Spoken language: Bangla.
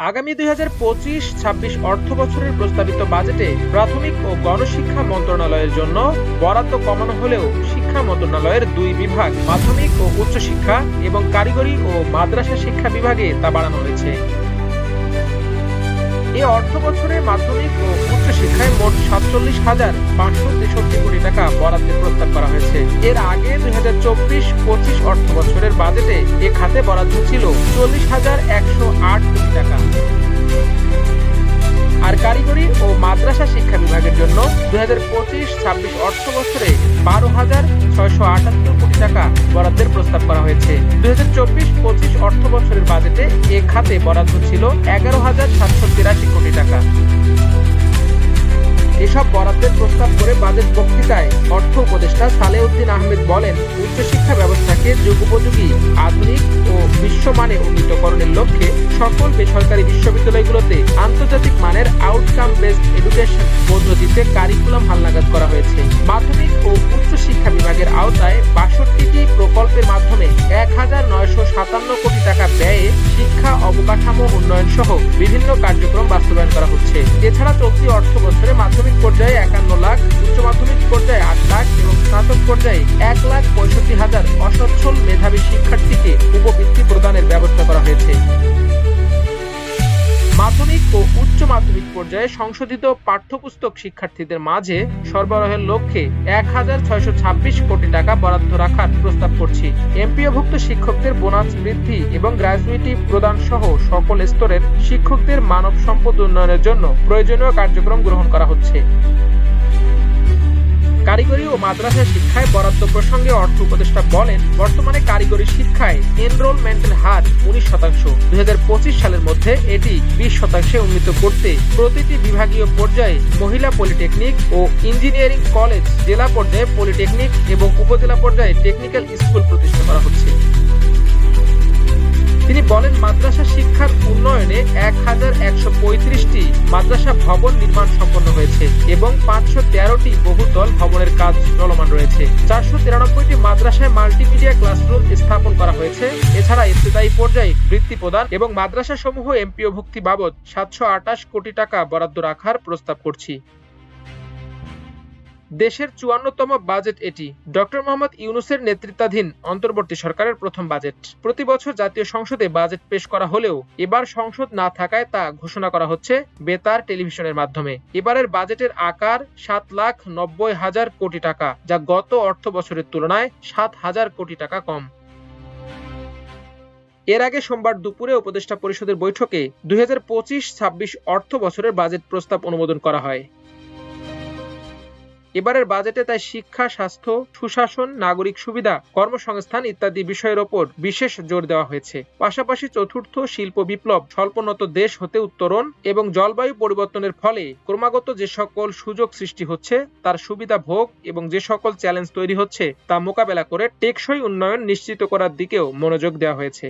আগামী 2025-26 অর্থবছরের প্রস্তাবিত বাজেটে প্রাথমিক ও গণশিক্ষা মন্ত্রণালয়ের জন্য বরাদ্দ কমানো হলেও শিক্ষা মন্ত্রণালয়ের দুই বিভাগ মাধ্যমিক ও উচ্চশিক্ষা এবং কারিগরি ও মাদ্রাসা শিক্ষা বিভাগে তা বাড়ানো হয়েছে। এই অর্থবছরে মাধ্যমিক ও উচ্চশিক্ষায় মোট 47,563 কোটি টাকা বরাদ্দের প্রস্তাব করা হয়েছে। এর আগে 2024-25 অর্থবছরের বাজেটে এ খাতে বরাদ্দ ছিল 40,108 কোটি টাকা। আর কারিগরি ও মাদ্রাসা শিক্ষা বিভাগের জন্য 2025-26 অর্থবছরে 12,678 কোটি টাকা বরাদ্দের প্রস্তাব করা হয়েছে। 2024-25 অর্থবছরের বাজেটে এ খাতে বরাদ্দ ছিল 11,783 কোটি টাকা। এসব বরাদ্দের প্রস্তাব করে বাজেট বক্তৃতায় অর্থ উপদেষ্টা সালেউদ্দিন আহমেদ বলেন, উচ্চশিক্ষা ব্যবস্থাকে যুগোপযোগী, আধুনিক ও বিশ্বমানে উন্নীতকরণের লক্ষ্যে সকল বেসরকারি বিশ্ববিদ্যালয়গুলোতে আন্তর্জাতিক মানের আউটকাম বেসড এডুকেশন পদ্ধতিতে কারিকুলাম হালনাগাদ করা হয়েছে। মাধ্যমিক ও উচ্চশিক্ষা বিভাগের আওতায় 62টি প্রকল্পের মাধ্যমে 1,957 কোটি টাকা ব্যয়ে শিক্ষা অবকাঠামো উন্নয়ন সহ বিভিন্ন কার্যক্রম বাস্তবায়ন করা হচ্ছে। এছাড়া চলতি অর্থ বছরে মাধ্যমিক পর্যায়ে 51 লাখ, উচ্চ মাধ্যমিক পর্যায়ে 8 লাখ এবং স্নাতক পর্যায়ে 1,65,000 অসচ্ছল মেধাবী শিক্ষার্থীকে উপবৃত্তি প্রদানের ব্যবস্থা করা হয়েছে। মাধ্যমিক ও উচ্চ মাধ্যমিক পর্যায়ে সংশোধিত পাঠ্যপুস্তক শিক্ষার্থীদের মাঝে সরবরাহের লক্ষ্যে 1,626 কোটি টাকা বরাদ্দ রাখার প্রস্তাব করছি। এমপিওভুক্ত শিক্ষকদের বোনাস বৃদ্ধি এবং গ্র্যাজুইটি প্রদান সহ সকল স্তরের শিক্ষকদের মানব সম্পদ উন্নয়নের জন্য প্রয়োজনীয় কার্যক্রম গ্রহণ করা হচ্ছে। কারিগরি ও মাদ্রাসা শিক্ষায় বরাদ্দ প্রসঙ্গে অর্থ উপদেষ্টা বলেন, বর্তমানে কারিগরি শিক্ষায় এনরোলমেন্টের হার 19%। 2025 সালের মধ্যে এটি 20% উন্নীত করতে প্রতিটি বিভাগীয় পর্যায়ে মহিলা পলিটেকনিক ও ইঞ্জিনিয়ারিং কলেজ, জেলা পর্যায়ে পলিটেকনিক এবং উপজেলা পর্যায়ে টেকনিক্যাল স্কুল প্রতিষ্ঠা করা হচ্ছে। তিনি বলেন, মাদ্রাসা শিক্ষার উন্নয়নে 1,135টি মাদ্রাসা ভবন নির্মাণ সম্পন্ন হয়েছে এবং 513টি বহুতল ভবনের কাজ চলমান রয়েছে। 493টি মাদ্রাসায় মাল্টিমিডিয়া ক্লাসরুম স্থাপন করা হয়েছে। এছাড়া ইবতেদায়ী পর্যায়ে বৃত্তি প্রদান এবং মাদ্রাসা সমূহ এমপিওভুক্তি বাবদ 728 কোটি টাকা বরাদ্দ রাখার প্রস্তাব করছি। দেশের 54তম বাজেট এটি। ডক্টর মোহাম্মদ ইউনূসের নেতৃত্বাধীন অন্তর্বর্তী সরকারের প্রথম বাজেট। প্রতি বছর জাতীয় সংসদে বাজেট পেশ করা হলেও এবার সংসদ না থাকায় তা ঘোষণা করা হচ্ছে বেতার টেলিভিশনের মাধ্যমে। এবারের বাজেটের আকার 7,90,000 কোটি টাকা, যা গত অর্থ বছরের তুলনায় 7,000 কোটি টাকা কম। এর আগে সোমবার দুপুরে উপদেষ্টা পরিষদের বৈঠকে 2025-26 অর্থ বছরের বাজেট প্রস্তাব অনুমোদন করা হয়। এবারের বাজেটে তাই শিক্ষা, স্বাস্থ্য, সুশাসন, নাগরিক সুবিধা, কর্মসংস্থান ইত্যাদি বিষয়ের ওপর বিশেষ জোর দেওয়া হয়েছে। পাশাপাশি চতুর্থ শিল্প বিপ্লব, স্বল্পোন্নত দেশ হতে উত্তরণ এবং জলবায়ু পরিবর্তনের ফলে ক্রমাগত যে সকল সুযোগ সৃষ্টি হচ্ছে তার সুবিধা ভোগ এবং যে সকল চ্যালেঞ্জ তৈরি হচ্ছে তা মোকাবেলা করে টেকসই উন্নয়ন নিশ্চিত করার দিকেও মনোযোগ দেওয়া হয়েছে।